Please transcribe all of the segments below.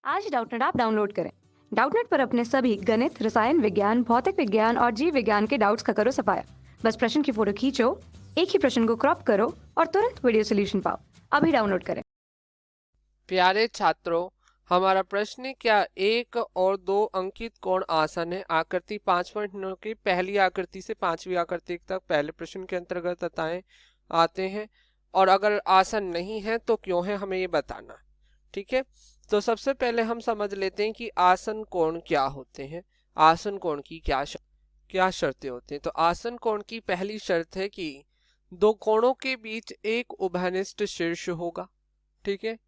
आज Doubtnut app download करें। Doubtnut पर अपने सभी गणित, रसायन विज्ञान, भौतिक विज्ञान और जीव विज्ञान के डाउट्स का करो सफाया। बस प्रश्न की फोटो खींचो, एक ही प्रश्न को क्रॉप करो और तुरंत वीडियो सोल्यूशन पाओ। अभी डाउनलोड करें। प्यारे छात्रों, हमारा प्रश्न है, क्या एक और दो अंकित कोण आसन है? आकृति 5.9 की पहली आकृति से पांचवी आकृति तक पहले प्रश्न के अंतर्गत बताएं आते हैं, और अगर आसन नहीं है तो क्यों है, हमें ये बताना। ठीक है, तो सबसे पहले हम समझ लेते हैं कि आसन कोण क्या होते हैं। आसन कोण की क्या शर्तें होती हैं। तो आसन कोण की पहली शर्त है कि दो कोणों के बीच एक उभयनिष्ठ शीर्ष होगा। ठीक है,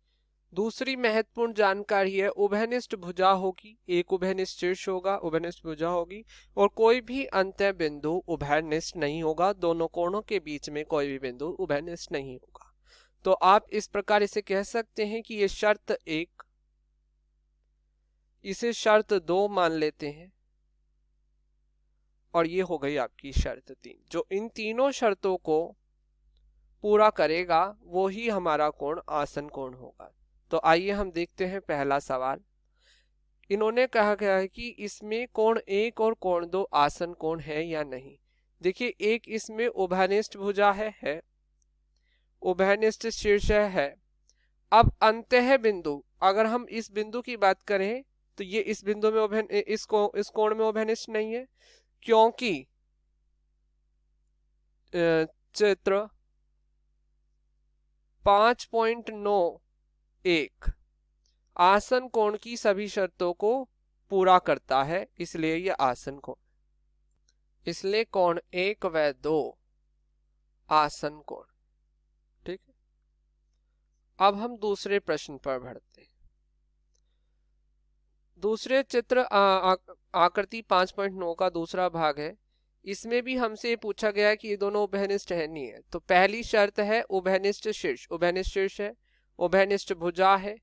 दूसरी महत्वपूर्ण जानकारी है उभयनिष्ठ भुजा होगी, एक उभयनिष्ठ शीर्ष होगा, उभयनिष्ठ भुजा होगी, और कोई भी अंत्य बिंदु उभयनिष्ठ नहीं होगा। दोनों कोणों के बीच में कोई भी बिंदु उभयनिष्ठ नहीं होगा। तो आप इस प्रकार इसे कह सकते हैं कि ये शर्त एक, इसे शर्त दो मान लेते हैं, और ये हो गई आपकी शर्त तीन। जो इन तीनों शर्तों को पूरा करेगा वो ही हमारा कोण आसन कोण होगा। तो आइए हम देखते हैं पहला सवाल। इन्होंने कहा गया है कि इसमें कोण एक और कोण दो आसन कोण है या नहीं। देखिए, एक इसमें उभयनिष्ठ भुजा है, उभयनिष्ठ शीर्ष है। अब अंतः बिंदु, अगर हम इस बिंदु की बात करें तो ये इस बिंदु में इस कोण में उभयनिष्ठ नहीं है, क्योंकि चित्र 5.91 आसन कोण की सभी शर्तों को पूरा करता है, इसलिए यह आसन कोण, इसलिए कोण एक व दो आसन कोण। ठीक है, अब हम दूसरे प्रश्न पर बढ़ते हैं। दूसरे चित्र आकृति 5.9 का दूसरा भाग है। इसमें भी हमसे पूछा गया है कि ये दोनों उभयनिष्ठ है नहीं है। तो पहली शर्त है उभयनिष्ठ शीर्ष, उभयनिष्ठ शीर्ष है, उभयनिष्ठ भुजा है,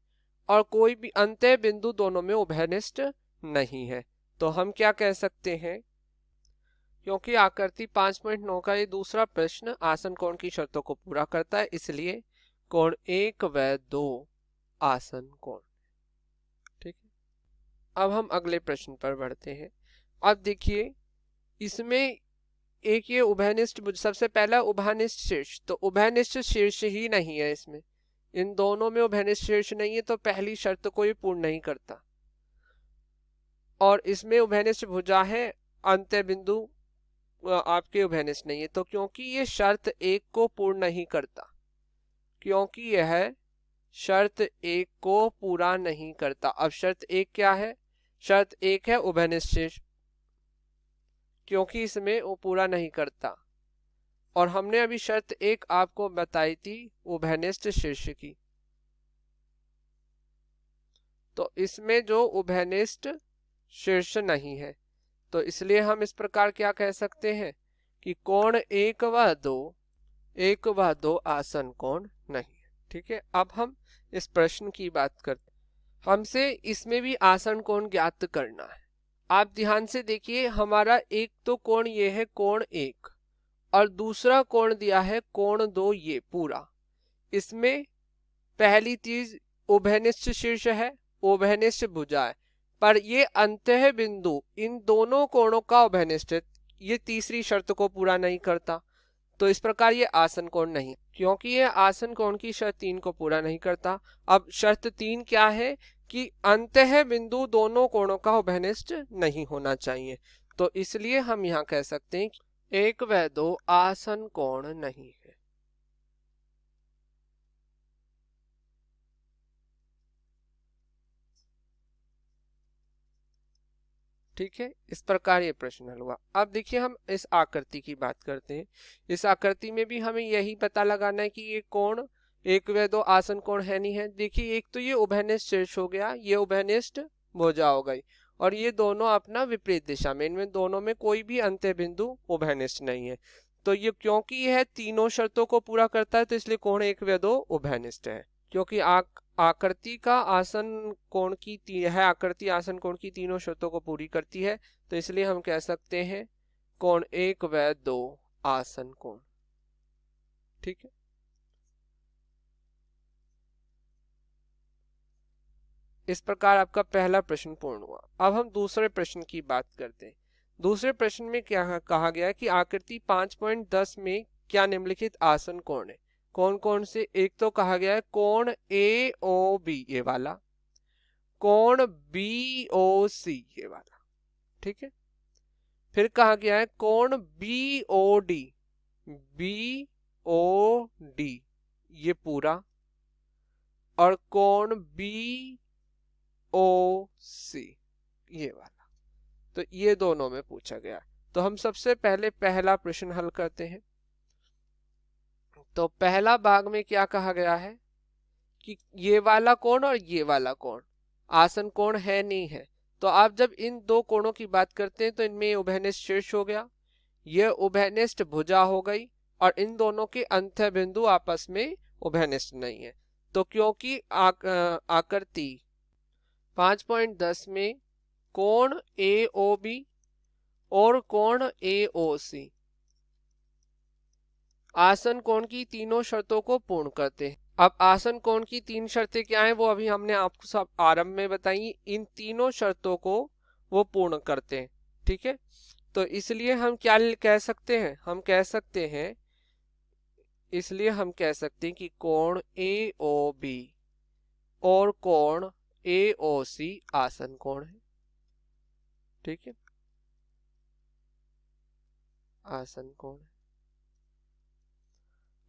और कोई भी अंत्य बिंदु दोनों में उभयनिष्ठ नहीं है। तो हम क्या कह सकते हैं, क्योंकि आकृति 5.9 का ये दूसरा प्रश्न आसन कोण की शर्तों को पूरा करता है, इसलिए कोण एक व दो आसन कोण। ठीक है, अब हम अगले प्रश्न पर बढ़ते हैं। अब देखिए, इसमें एक ये उभयनिष्ठ, सबसे पहला उभयनिष्ठ शीर्ष, तो उभयनिष्ठ शीर्ष ही नहीं है इसमें, इन दोनों में उभयनिष्ठ शीर्ष नहीं है, तो पहली शर्त को ये पूर्ण नहीं करता। और इसमें उभयनिष्ठ भुजा है, अंत्य बिंदु आपके उभयनिष्ठ नहीं है। तो क्योंकि ये शर्त एक को पूर्ण नहीं करता, क्योंकि यह शर्त एक को पूरा नहीं करता। अब शर्त एक क्या है? शर्त एक है उभयनिष्ठ शीर्ष, क्योंकि इसमें वो पूरा नहीं करता, और हमने अभी शर्त एक आपको बताई थी उभयनिष्ठ शीर्ष की। तो इसमें जो उभयनिष्ठ शीर्ष नहीं है, तो इसलिए हम इस प्रकार क्या कह सकते हैं कि कोण एक व दो आसन कोण नहीं है। ठीक है, अब हम इस प्रश्न की बात करते हैं। हमसे इसमें भी आसन कोण ज्ञात करना है। आप ध्यान से देखिए, हमारा एक तो कोण ये है कोण एक, और दूसरा कोण दिया है कोण दो, ये पूरा। इसमें पहली चीज उभयनिष्ठ शीर्ष है, उभयनिष्ठ भुजा है, पर ये अंतः बिंदु इन दोनों कोणों का उभयनिष्ठ, ये तीसरी शर्त को पूरा नहीं करता। तो इस प्रकार ये आसन कोण नहीं, क्योंकि ये आसन कोण की शर्त तीन को पूरा नहीं करता। अब शर्त तीन क्या है कि अंतः बिंदु दोनों कोणों का उभयनिष्ठ नहीं होना चाहिए। तो इसलिए हम यहाँ कह सकते हैं कि एक व दो आसन कोण नहीं है। ठीक है, इस प्रकार ये प्रश्न हल हुआ। अब देखिए, हम इस आकृति की बात करते हैं। इस आकृति में भी हमें यही पता लगाना है कि ये कोण एक व दो आसन कोण है नहीं है। देखिए, एक तो ये उभयनिष्ठ शीर्ष हो गया, ये उभयनिष्ठ भुजा हो गई, और ये दोनों अपना विपरीत दिशा में, इनमें दोनों में कोई भी अंत्य बिंदु उभयनिष्ठ नहीं है। तो ये क्योंकि यह तीनों शर्तों को पूरा करता है, तो इसलिए कोण एक व दो उभयनिष्ठ है। क्योंकि आकृति का आसन कोण की है, आकृति आसन कोण की तीनों शर्तों को पूरी करती है, तो इसलिए हम कह सकते हैं कोण एक व दो आसन कोण। ठीक है, इस प्रकार आपका पहला प्रश्न पूर्ण हुआ। अब हम दूसरे प्रश्न की बात करते हैं। दूसरे प्रश्न में क्या कहा गया है कि आकृति 5.10 में क्या निम्नलिखित आसन कोण है। कौन कौन से? एक तो कहा गया है कोण ए ओ बी, ये वाला, कोण बी ओ सी, ये वाला, ठीक है। फिर कहा गया है कोण B O D, B O D ये पूरा, और कोण बी ओ सी ये वाला। तो ये दोनों में पूछा गया। तो हम सबसे पहले पहला प्रश्न हल करते हैं। तो पहला भाग में क्या कहा गया है कि ये वाला कोण और ये वाला कोण आसन कोण है नहीं है। तो आप जब इन दो कोणों की बात करते हैं तो इनमें उभयनिष्ठ शीर्ष हो गया, यह उभयनिष्ठ भुजा हो गई, और इन दोनों के अंत्य बिंदु आपस में उभयनिष्ठ नहीं है। तो क्योंकि आकृति 5.10 में कोण ए ओ बी और कोण ए ओ सी आसन कोण की तीनों शर्तों को पूर्ण करते हैं। अब आसन कोण की तीन शर्तें क्या हैं वो अभी हमने आपको सब आरंभ में बताई। इन तीनों शर्तों को वो पूर्ण करते हैं, ठीक है। तो इसलिए हम क्या कह सकते हैं? हम कह सकते हैं, इसलिए हम कह सकते हैं कि कोण ए ओ बी और कोण ए ओ सी आसन कोण है, ठीक है, आसन कोण है।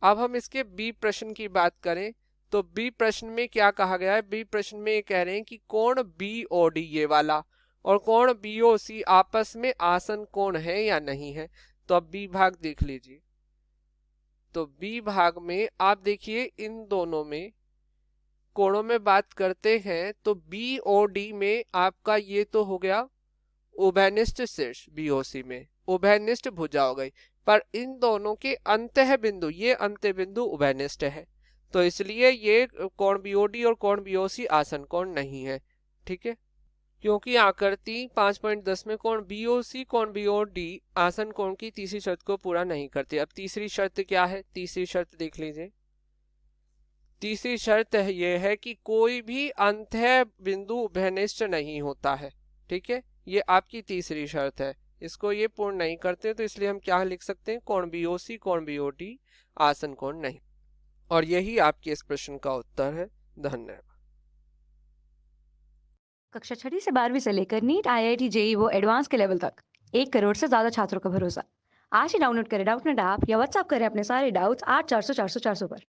अब हम इसके बी प्रश्न की बात करें तो बी प्रश्न में क्या कहा गया है? बी प्रश्न में ये कह रहे हैं कि कोण बी ओ डी ये वाला और कोण बी ओ सी आपस में आसन कोण है या नहीं है। तो अब बी भाग देख लीजिए। तो बी भाग में आप देखिए इन दोनों में कोणों में बात करते हैं तो बी ओ डी में आपका ये तो हो गया उभयनिष्ठ शीर्ष, बीओसी में उभयनिष्ठ भुजा हो गई, पर इन दोनों के अंतः बिंदु, ये अंत्य बिंदु उभयनिष्ठ है। तो इसलिए ये कोण बीओडी और कोण बीओसी आसन कोण नहीं है, ठीक है। क्योंकि आकृति 5.10 में कोण बीओसी कोण बीओडी आसन कोण की तीसरी शर्त को पूरा नहीं करते। अब तीसरी शर्त क्या है? तीसरी शर्त देख लीजिए। तीसरी शर्त यह है कि कोई भी अंतः बिंदु उभयनिष्ठ नहीं होता है, ठीक है। ये आपकी तीसरी शर्त है, इसको ये पूर्ण नहीं करते तो इसलिए हम क्या लिख सकते हैं? कोण बीओसी कोण बीओडी आसन कोण नहीं। और यही आपके इस प्रश्न का उत्तर है। धन्यवाद। कक्षा 6 से 12वीं से लेकर नीट, आईआईटी, जेई वो एडवांस के लेवल तक 1 करोड़ से ज्यादा छात्रों का भरोसा। आज ही डाउनलोड करें डाउटनेट ऐप या व्हाट्सएप करें अपने सारे डाउट्स 8400 400 400 पर।